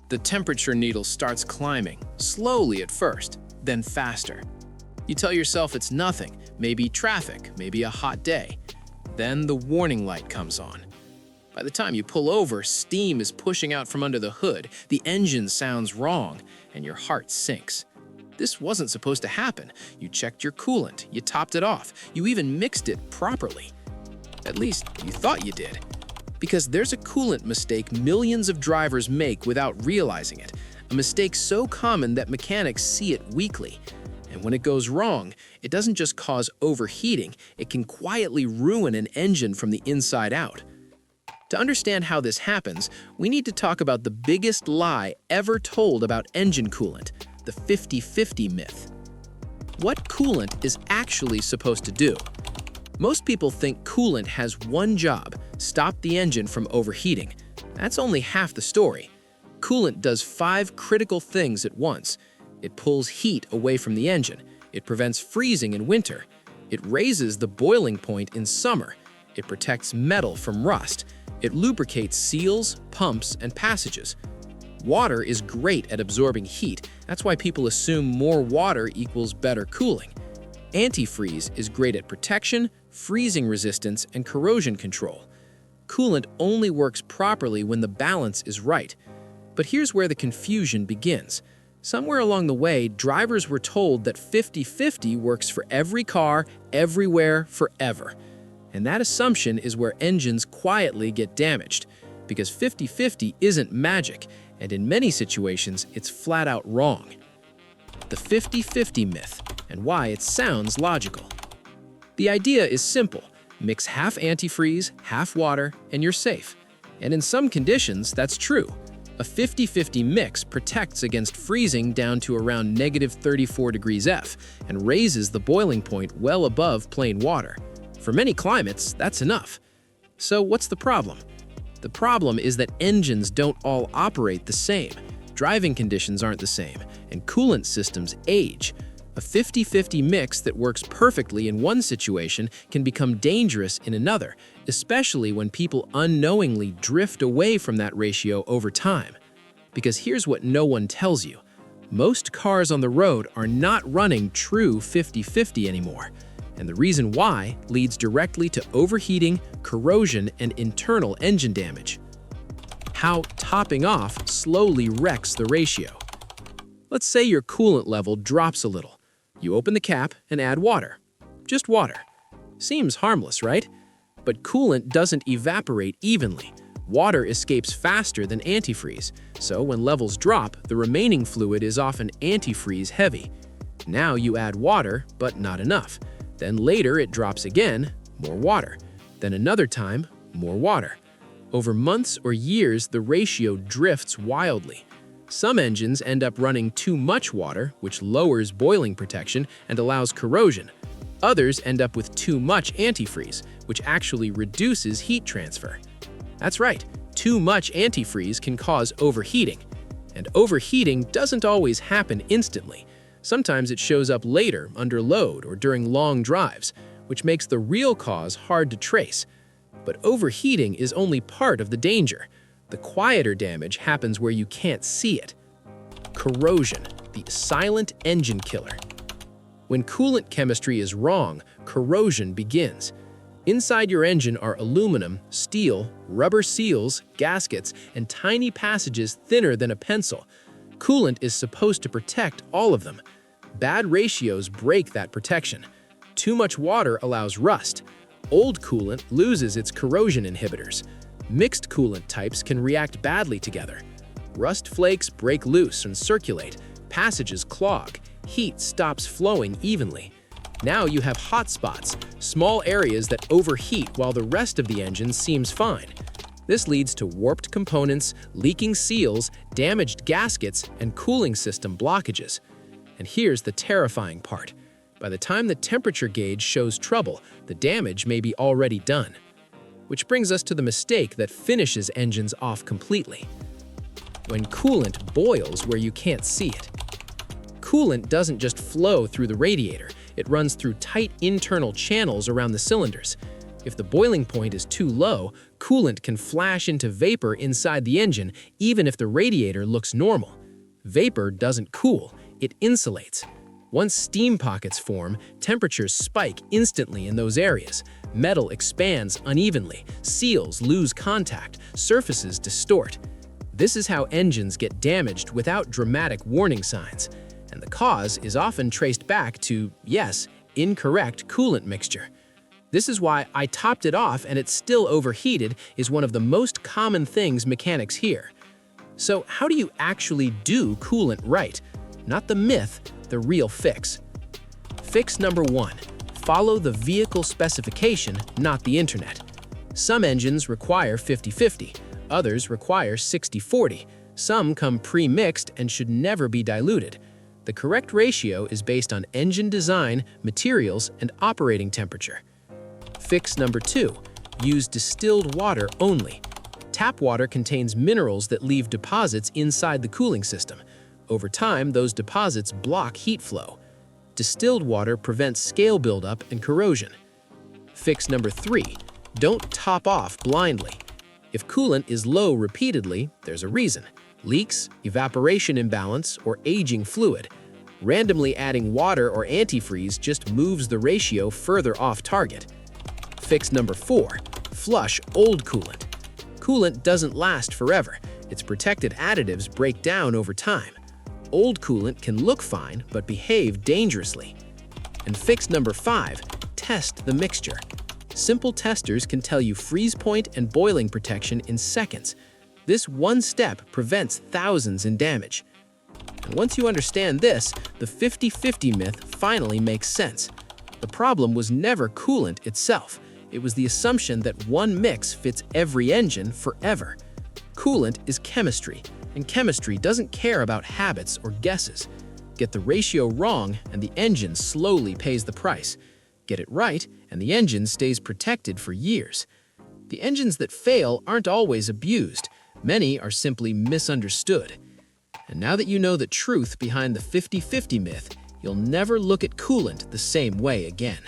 The temperature needle starts climbing, slowly at first, then faster. You tell yourself it's nothing, maybe traffic, maybe a hot day. Then the warning light comes on. By the time you pull over, steam is pushing out from under the hood, the engine sounds wrong, and your heart sinks. This wasn't supposed to happen. You checked your coolant, you topped it off, you even mixed it properly. At least, you thought you did. Because there's a coolant mistake millions of drivers make without realizing it, a mistake so common that mechanics see it weekly. And when it goes wrong, it doesn't just cause overheating, it can quietly ruin an engine from the inside out. To understand how this happens, we need to talk about the biggest lie ever told about engine coolant, the 50-50 myth. What coolant is actually supposed to do? Most people think coolant has one job: stop the engine from overheating. That's only half the story. Coolant does 5 critical things at once. It pulls heat away from the engine. It prevents freezing in winter. It raises the boiling point in summer. It protects metal from rust. It lubricates seals, pumps, and passages. Water is great at absorbing heat. That's why people assume more water equals better cooling. Antifreeze is great at protection, freezing resistance, and corrosion control. Coolant only works properly when the balance is right. But here's where the confusion begins. Somewhere along the way, drivers were told that 50-50 works for every car, everywhere, forever. And that assumption is where engines quietly get damaged, because 50-50 isn't magic, and in many situations, it's flat out wrong. The 50-50 myth, and why it sounds logical. The idea is simple: mix half antifreeze, half water, and you're safe. And in some conditions, that's true. A 50-50 mix protects against freezing down to around -34 degrees F and raises the boiling point well above plain water. For many climates, that's enough. So what's the problem? The problem is that engines don't all operate the same. Driving conditions aren't the same, and coolant systems age. A 50-50 mix that works perfectly in one situation can become dangerous in another, especially when people unknowingly drift away from that ratio over time. Because here's what no one tells you. Most cars on the road are not running true 50-50 anymore. And the reason why leads directly to overheating, corrosion, and internal engine damage. How topping off slowly wrecks the ratio. Let's say your coolant level drops a little. You open the cap and add water. Just water. Seems harmless, right? But coolant doesn't evaporate evenly. Water escapes faster than antifreeze, so when levels drop, the remaining fluid is often antifreeze heavy. Now you add water, but not enough. Then later it drops again, more water. Then another time, more water. Over months or years, the ratio drifts wildly. Some engines end up running too much water, which lowers boiling protection and allows corrosion. Others end up with too much antifreeze, which actually reduces heat transfer. That's right, too much antifreeze can cause overheating. And overheating doesn't always happen instantly. Sometimes it shows up later, under load, or during long drives, which makes the real cause hard to trace. But overheating is only part of the danger. The quieter damage happens where you can't see it. Corrosion, the silent engine killer. When coolant chemistry is wrong, corrosion begins. Inside your engine are aluminum, steel, rubber seals, gaskets, and tiny passages thinner than a pencil. Coolant is supposed to protect all of them. Bad ratios break that protection. Too much water allows rust. Old coolant loses its corrosion inhibitors. Mixed coolant types can react badly together. Rust flakes break loose and circulate. Passages clog. Heat stops flowing evenly. Now you have hot spots, small areas that overheat while the rest of the engine seems fine. This leads to warped components, leaking seals, damaged gaskets, and cooling system blockages. And here's the terrifying part. By the time the temperature gauge shows trouble, the damage may be already done. Which brings us to the mistake that finishes engines off completely. When coolant boils where you can't see it. Coolant doesn't just flow through the radiator, it runs through tight internal channels around the cylinders. If the boiling point is too low, Coolant can flash into vapor inside the engine even if the radiator looks normal. Vapor doesn't cool, it insulates. Once steam pockets form, temperatures spike instantly in those areas. Metal expands unevenly, seals lose contact, surfaces distort. This is how engines get damaged without dramatic warning signs. And the cause is often traced back to, yes, incorrect coolant mixture. This is why "I topped it off and it's still overheated" is one of the most common things mechanics hear. So how do you actually do coolant right? Not the myth, the real fix. Fix number 1. Follow the vehicle specification, not the internet. Some engines require 50-50, others require 60-40. Some come pre-mixed and should never be diluted. The correct ratio is based on engine design, materials, and operating temperature. Fix number 2. Use distilled water only. Tap water contains minerals that leave deposits inside the cooling system. Over time, those deposits block heat flow. Distilled water prevents scale buildup and corrosion. Fix number 3. Don't top off blindly. If coolant is low repeatedly, there's a reason. Leaks, evaporation imbalance, or aging fluid. Randomly adding water or antifreeze just moves the ratio further off target. Fix number 4. Flush old coolant. Coolant doesn't last forever. Its protected additives break down over time. Old coolant can look fine, but behave dangerously. And fix number 5. Test the mixture. Simple testers can tell you freeze point and boiling protection in seconds. This one step prevents thousands in damage. And once you understand this, the 50-50 myth finally makes sense. The problem was never coolant itself. It was the assumption that one mix fits every engine forever. Coolant is chemistry, and chemistry doesn't care about habits or guesses. Get the ratio wrong, and the engine slowly pays the price. Get it right, and the engine stays protected for years. The engines that fail aren't always abused. Many are simply misunderstood. And now that you know the truth behind the 50-50 myth, you'll never look at coolant the same way again.